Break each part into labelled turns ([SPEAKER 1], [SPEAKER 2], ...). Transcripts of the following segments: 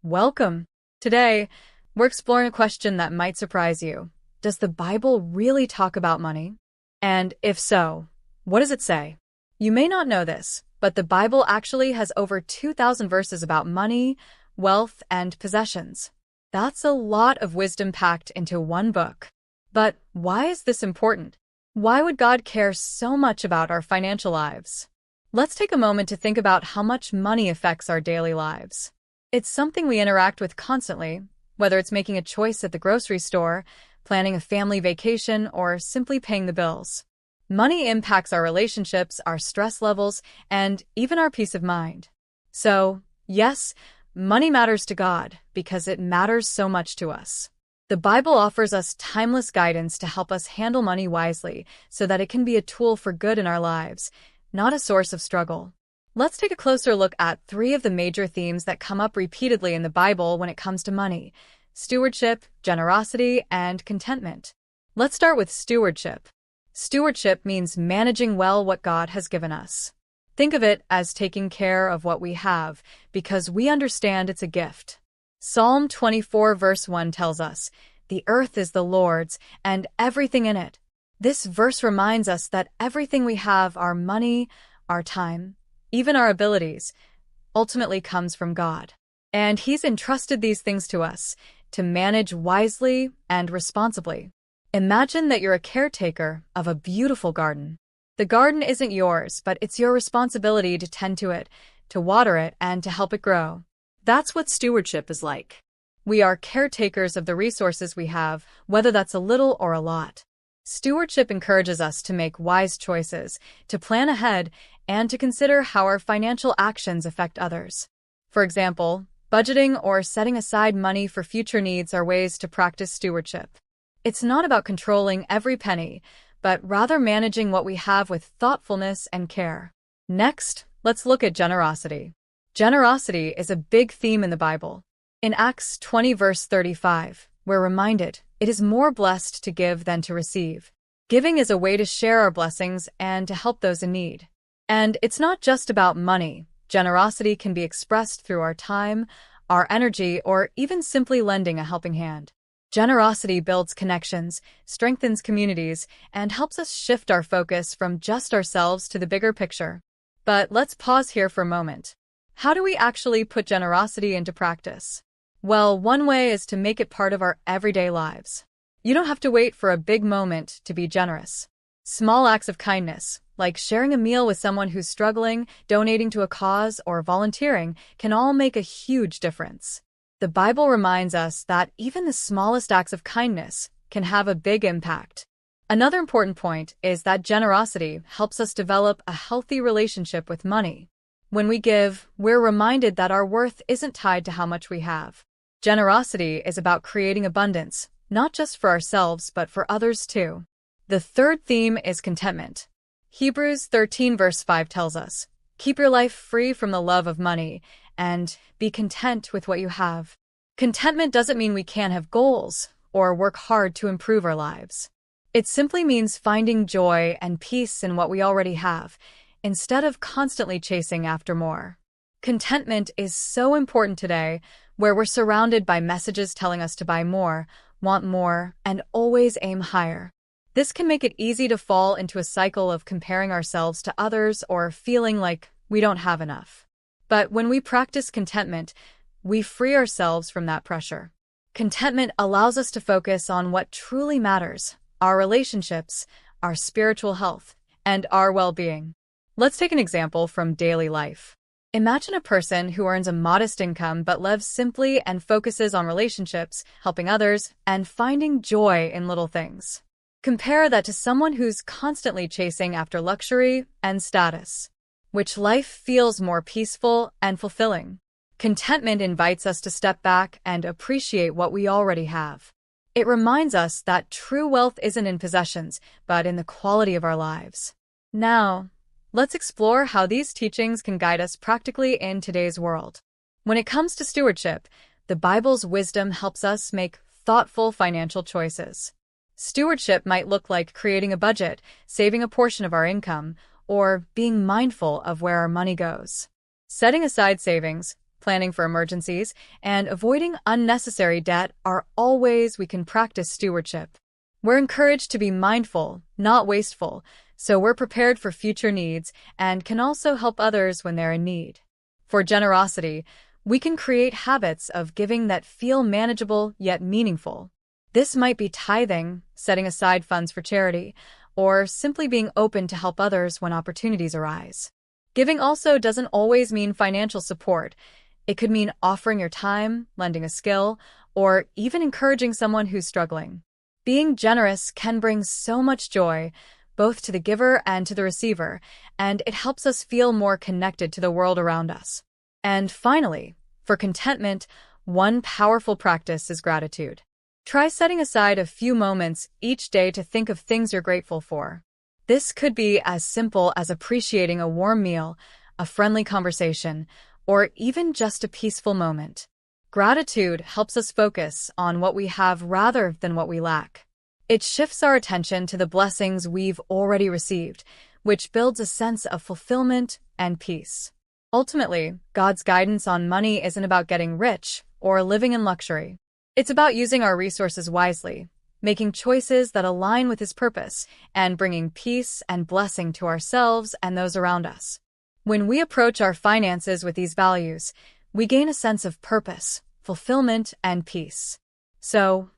[SPEAKER 1] Welcome! Today, we're exploring a question that might surprise you. Does the Bible really talk about money? And if so, what does it say? You may not know this, but the Bible actually has over 2,000 verses about money, wealth, and possessions. That's a lot of wisdom packed into one book. But why is this important? Why would God care so much about our financial lives? Let's take a moment to think about how much money affects our daily lives. It's something we interact with constantly, whether it's making a choice at the grocery store, planning a family vacation, or simply paying the bills. Money impacts our relationships, our stress levels, and even our peace of mind. So, yes, money matters to God because it matters so much to us. The Bible offers us timeless guidance to help us handle money wisely so that it can be a tool for good in our lives, not a source of struggle. Let's take a closer look at three of the major themes that come up repeatedly in the Bible when it comes to money: stewardship, generosity, and contentment. Let's start with stewardship. Stewardship means managing well what God has given us. Think of it as taking care of what we have, because we understand it's a gift. Psalm 24 verse 1 tells us, "The earth is the Lord's, and everything in it." This verse reminds us that everything we have, our money, our time, even our abilities, ultimately comes from God. And He's entrusted these things to us to manage wisely and responsibly. Imagine that you're a caretaker of a beautiful garden. The garden isn't yours, but it's your responsibility to tend to it, to water it, and to help it grow. That's what stewardship is like. We are caretakers of the resources we have, whether that's a little or a lot. Stewardship encourages us to make wise choices, to plan ahead, and to consider how our financial actions affect others. For example, budgeting or setting aside money for future needs are ways to practice stewardship. It's not about controlling every penny, but rather managing what we have with thoughtfulness and care. Next, let's look at generosity. Generosity is a big theme in the Bible. In Acts 20 verse 35, we're reminded, "It is more blessed to give than to receive." Giving is a way to share our blessings and to help those in need. And it's not just about money. Generosity can be expressed through our time, our energy, or even simply lending a helping hand. Generosity builds connections, strengthens communities, and helps us shift our focus from just ourselves to the bigger picture. But let's pause here for a moment. How do we actually put generosity into practice? Well, one way is to make it part of our everyday lives. You don't have to wait for a big moment to be generous. Small acts of kindness, like sharing a meal with someone who's struggling, donating to a cause, or volunteering, can all make a huge difference. The Bible reminds us that even the smallest acts of kindness can have a big impact. Another important point is that generosity helps us develop a healthy relationship with money. When we give, we're reminded that our worth isn't tied to how much we have. Generosity is about creating abundance, not just for ourselves, but for others too. The third theme is contentment. Hebrews 13 verse 5 tells us, "Keep your life free from the love of money, and be content with what you have." Contentment doesn't mean we can't have goals or work hard to improve our lives. It simply means finding joy and peace in what we already have, instead of constantly chasing after more. Contentment is so important today, where we're surrounded by messages telling us to buy more, want more, and always aim higher. This can make it easy to fall into a cycle of comparing ourselves to others or feeling like we don't have enough. But when we practice contentment, we free ourselves from that pressure. Contentment allows us to focus on what truly matters: our relationships, our spiritual health, and our well-being. Let's take an example from daily life. Imagine a person who earns a modest income but lives simply and focuses on relationships, helping others, and finding joy in little things. Compare that to someone who's constantly chasing after luxury and status. Which life feels more peaceful and fulfilling? Contentment invites us to step back and appreciate what we already have. It reminds us that true wealth isn't in possessions, but in the quality of our lives. Now, let's explore how these teachings can guide us practically in today's world. When it comes to stewardship, the Bible's wisdom helps us make thoughtful financial choices. Stewardship might look like creating a budget, saving a portion of our income, or being mindful of where our money goes. Setting aside savings, planning for emergencies, and avoiding unnecessary debt are all ways we can practice stewardship. We're encouraged to be mindful, not wasteful, so we're prepared for future needs and can also help others when they're in need. For generosity, we can create habits of giving that feel manageable yet meaningful. This might be tithing, setting aside funds for charity, or simply being open to help others when opportunities arise. Giving also doesn't always mean financial support. It could mean offering your time, lending a skill, or even encouraging someone who's struggling. Being generous can bring so much joy, both to the giver and to the receiver, and it helps us feel more connected to the world around us. And finally, for contentment, one powerful practice is gratitude. Try setting aside a few moments each day to think of things you're grateful for. This could be as simple as appreciating a warm meal, a friendly conversation, or even just a peaceful moment. Gratitude helps us focus on what we have rather than what we lack. It shifts our attention to the blessings we've already received, which builds a sense of fulfillment and peace. Ultimately, God's guidance on money isn't about getting rich or living in luxury. It's about using our resources wisely, making choices that align with His purpose, and bringing peace and blessing to ourselves and those around us. When we approach our finances with these values, we gain a sense of purpose, fulfillment, and peace. So,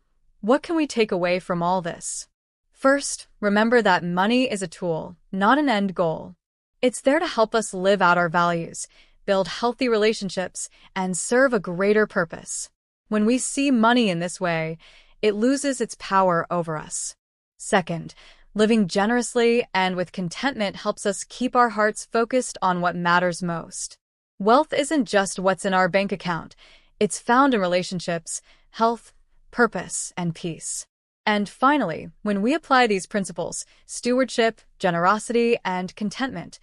[SPEAKER 1] what can we take away from all this? First, remember that money is a tool, not an end goal. It's there to help us live out our values, build healthy relationships, and serve a greater purpose. When we see money in this way, it loses its power over us. Second, living generously and with contentment helps us keep our hearts focused on what matters most. Wealth isn't just what's in our bank account. It's found in relationships, health, purpose, and peace. And finally, when we apply these principles, stewardship, generosity, and contentment,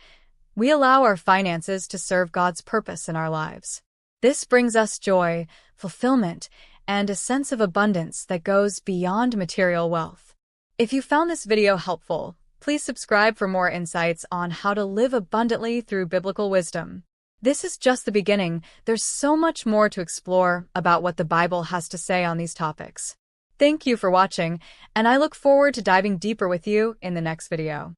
[SPEAKER 1] we allow our finances to serve God's purpose in our lives. This brings us joy, fulfillment, and a sense of abundance that goes beyond material wealth. If you found this video helpful, please subscribe for more insights on how to live abundantly through biblical wisdom. This is just the beginning. There's so much more to explore about what the Bible has to say on these topics. Thank you for watching, and I look forward to diving deeper with you in the next video.